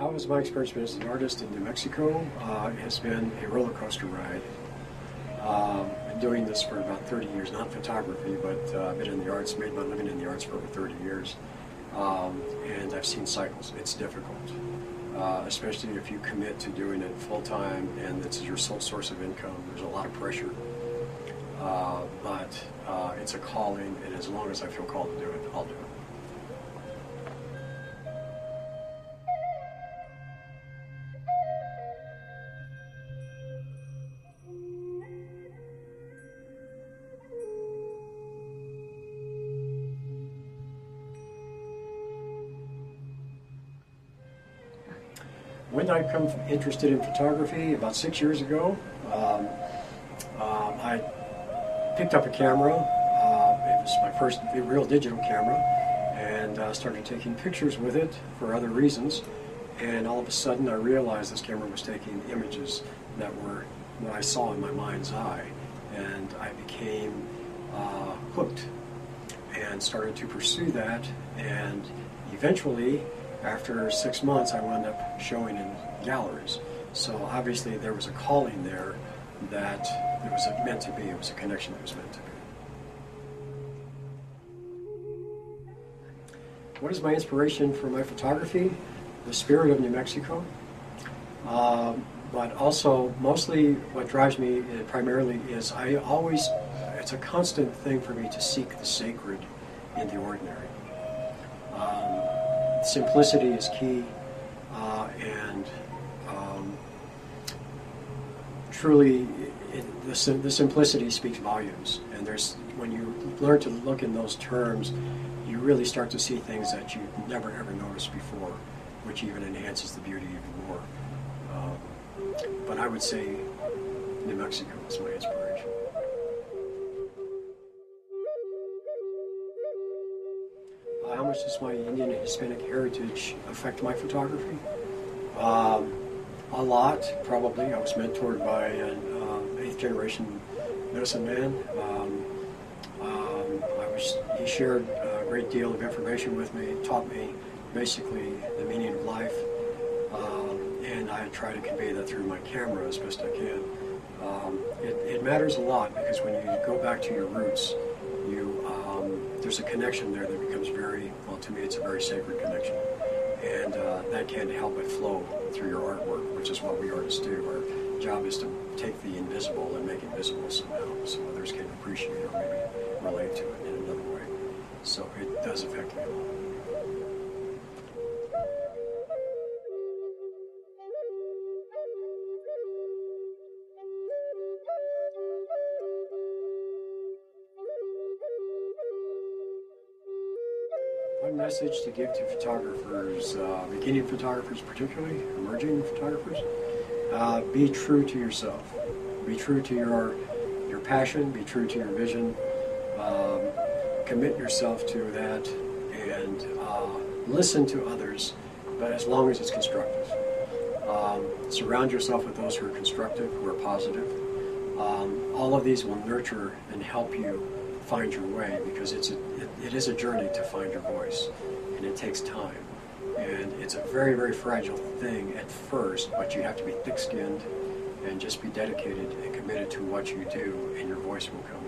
How has my experience been as an artist in New Mexico? It has been a roller coaster ride. Been doing this for about 30 years, not photography, but I've been in the arts, made my living in the arts for over 30 years. And I've seen cycles. It's difficult, especially if you commit to doing it full time and this is your sole source of income. There's a lot of pressure, but it's a calling, and as long as I feel called to do it, I'll do it. When did I become interested in photography? About 6 years ago. I picked up a camera. It was my first real digital camera, and started taking pictures with it for other reasons. And all of a sudden I realized this camera was taking images that were what I saw in my mind's eye. And I became hooked and started to pursue that, and eventually after 6 months, I wound up showing in galleries. So obviously there was a calling there that it was meant to be. It was a connection that was meant to be. What is my inspiration for my photography? The spirit of New Mexico. But also, mostly what drives me primarily is it's a constant thing for me to seek the sacred in the ordinary. Simplicity is key, and truly the simplicity speaks volumes. And when you learn to look in those terms, you really start to see things that you never ever noticed before, which even enhances the beauty even more. But I would say New Mexico is my inspiration. How much does my Indian and Hispanic heritage affect my photography? A lot, probably. I was mentored by an 8th generation medicine man. He shared a great deal of information with me, taught me basically the meaning of life, and I try to convey that through my camera as best I can. It matters a lot, because when you go back to your roots, there's a connection there that becomes to me, it's a very sacred connection. And that can't help but flow through your artwork, which is what we artists do. Our job is to take the invisible and make it visible somehow, so others can appreciate or maybe relate to it in another way. So it does affect me a lot. My message to give to photographers, beginning photographers particularly, emerging photographers, be true to yourself. Be true to your passion, be true to your vision, commit yourself to that, and listen to others, but as long as it's constructive. Surround yourself with those who are constructive, who are positive. All of these will nurture and help you find your way, because it is a journey to find your voice, and it takes time, and it's a very, very fragile thing at first, but you have to be thick-skinned and just be dedicated and committed to what you do, and your voice will come.